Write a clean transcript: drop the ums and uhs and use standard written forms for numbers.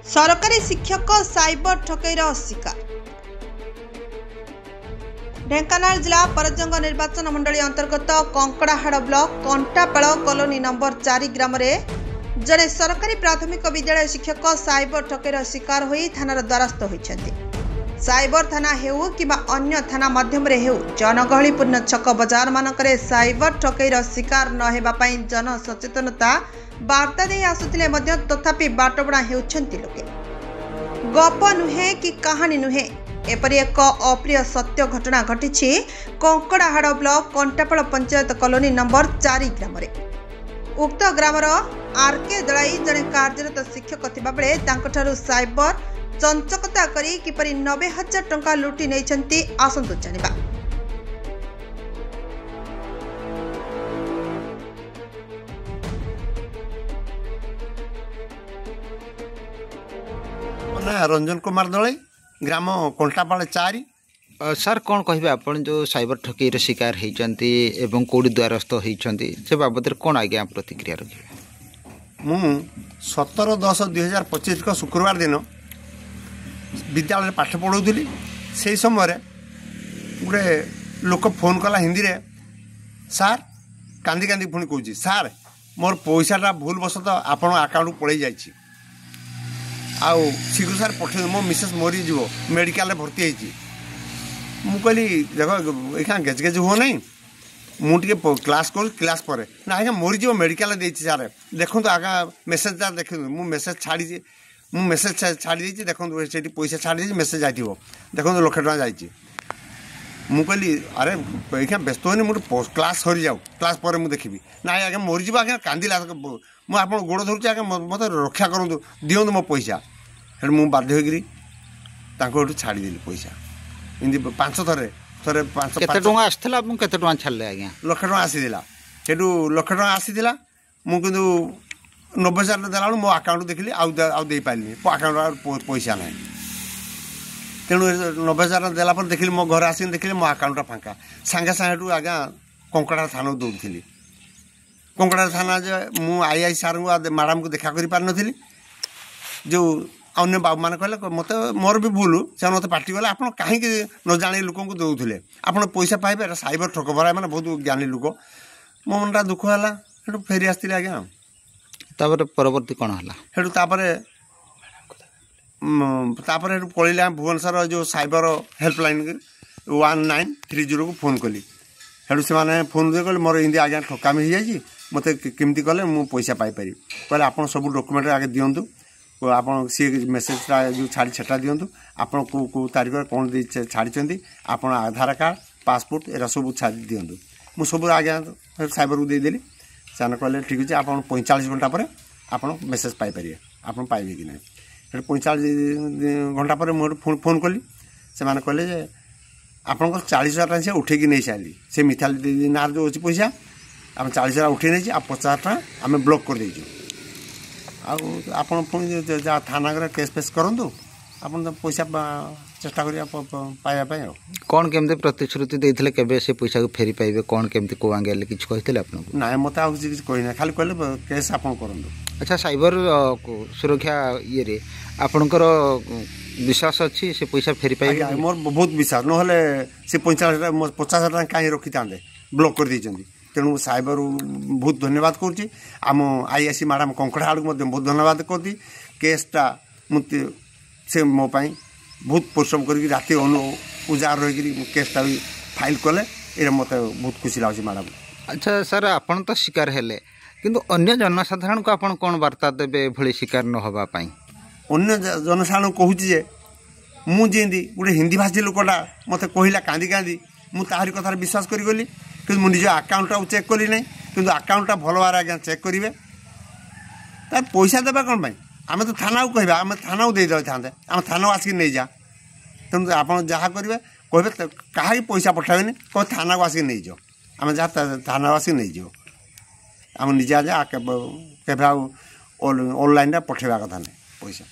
सरकारी शिक्षक साइबर ठकईर शिकार। ढेंकानाल जिला परजंग निर्वाचन मंडली अंतर्गत कंकड़ाहाड़ ब्लॉक कंटापाड़ कॉलोनी नंबर 4 ग्राम जड़े सरकारी प्राथमिक विद्यालय शिक्षक साइबर ठकईर शिकार होई थानार द्वारस्थ होइछन्ति। साइबर थाना हेउ किबा अन्य थाना माध्यम रे हेउ जनगहलीपूर्ण छक बजार मानकरे साइबर ठकईर शिकार न हेबा पई जन सचेतनता वार्ता दे आसुथिले मध्य तथापि बाटबड़ा हेउछन्ति लोके। गप नुहे कि कहानी नुहे, एपरि एक अप्रिय सत्य घटना घटिछि Kankadahad block कंटापाड़ panchayat colony number 4 ग्राम। उक्त ग्रामर आरके दलाई जड़े कार्यरत शिक्षक थिबा बेले तांकठारु साइबर चंचकता करी किपरि 90,000 टंका लुटि नैछन्ति आसंतु जानिबा। रंजन कुमार दलाई ग्राम कंटापाड़ 4। सर कौन कहे आप जो साइबर ठकईर शिकार होती एवं कौड़ी द्वारस्थ होती से बाबद कौन आज्ञा प्रतिक्रिया रखिए? मु 17/10/2025 को शुक्रवार दिन विद्यालय पाठ पढ़ाऊली। से समय गोटे लोक फोन कला हिंदी रे, सार कांदी कांदी पुणी कहूँ, सार मोर पैसाटा भूल बसत आपण अकाउंट पड़े जाइए, आउ शीघ्र सार पठे मो मिसेस मरी जीव मेडिकल भर्ती होती। मु कहली देख यहाँ गेज गेज हुआ नहीं, मुझे क्लास कर क्लास पर ना आज्ञा मरीज मेडिकल देती सार देखो आगे मेसेज देख मु मेसेज छाड़ी मु मेसेज छाड़ी देखो से पैसा छाड़ी मेसेज आई देखो 1,00,000 टका जाइए। मु कहली अरे यहाँ व्यस्त होनी मुझे क्लास सरी जाऊ क्लास पर मुझे देखी ना आज्ञा मरीज आज्ञा कांदिला मुझे आप गोड़ धरुची आज्ञा मत रक्षा करूँ दिंतु मो पैसा। हेटु मुझे बाध्य होकर छाड़देली पैसा एमती 5 थे 5 आसला छाड़े आज्ञा 1,00,000 टका आसीला। हेटु 1,00,000 टका आसीला मुझे 90,000 देला मो अकाउंट देखिली आउ दे पारिनी अकाउंट पैसा ना। तेणु 90,000 देला पर देखिली मो घर आसी देखिली मो अकाउंट फांका सांगे सांगे आज्ञा कंकड़ा थाना दौड़ी। कंकड़ा थाना मु आई सार मैडम को देखा कर जो अन्य बाबू मैंने कहले मत मोर भी भूल से मत पार्टी गले आप कहीं न जाने लोक दौले आप पैसा पाइबे साइबर ठक भरा मैंने बहुत ज्ञानी लोक मो मनटा दुख है फेरी आसती आज्ञा। परवर्ती कौन है हेटू तापर पलैला भुवनेश्वर जो साइबर हेल्पलाइन 1930 को फोन कली। हेटू से मैंने फोन दे कहले मोर इमती आज्ञा ठकामी हो जाए मत केमती कले मु पैसा पाइपर कहले आप सब डॉक्यूमेंट आगे दिंतु आप सी मेसेजटा जो छाड़ी सेटा दिंतु आप तारीख कौन छाड़ी आप आधार कार्ड पासपोर्ट एरा सब छाड़ी दिंतु मु सब आज्ञा साइबर को देदेली। से कहले ठीक अच्छे आप 45 घंटा पर आप मेसेज पाइपर आप पाइबे कि ना। 45 घंटा पर मुझे फोन कली से मैंने कहले आपन 40,000 टका से उठेकी नहीं सारी से मिथाली ना जो अच्छी पैसा आम 40,000 उठे नहीं आप 50,000 टका आम ब्लॉक कर देचु। आप थाना केस फेस करूँ आप पैसा चेष्टा पाइबा कौन केमती प्रतिश्रुति देते केबे से पैसा को फेरी पाइबे कौन केमती को आंगे किसी कहते आपको? ना मत कहना खाली कहले केस आप करूँ। अच्छा साइबर सुरक्षा ये आपणकर विश्वास अच्छी से पैसा फेरी पाइबे? मोर बहुत विश्वास ना से 50,000 टका कहीं रखी था ब्लॉक कर देते। तेणु साइबर बहुत धन्यवाद करुँची आम आईआईसी मैडम कंकड़ाहाड़ को बहुत धन्यवाद करती। केसटा से मो पाई बहुत परिश्रम करके राति उजार रही केसटा भी फाइल कले ये मत बहुत खुशी लगे मैडम। अच्छा सर आपन तो शिकार हेले किंतु अन्य जनसाधारण को आपन कौन वार्ता देबे भली शिकार न होबा पाई? अन्य जनसाधारण कहूँ जे मुझे गोटे हिंदी भाषी लोकटा मत कहला कांदी कांदी मु ताहारी कथार विश्वास करी गली कि निज आकाउंट चेक कली ना कि आकाउंट भल भाव आज्ञा चेक करेंगे तार पैसा देवा कौन पाई आम तो थाना को कह आम थाना को दे था आम थाना आसिक नहीं जा। तेणु आप जहाँ करेंगे कहे कहीं पैसा पठाबे कह थाना को आसिक नहीं जाओ आम जहाँ थाना आसिक नहीं जाओ आम निजे आज के ऑनलाइन पठेबा कथा नहीं पैसा।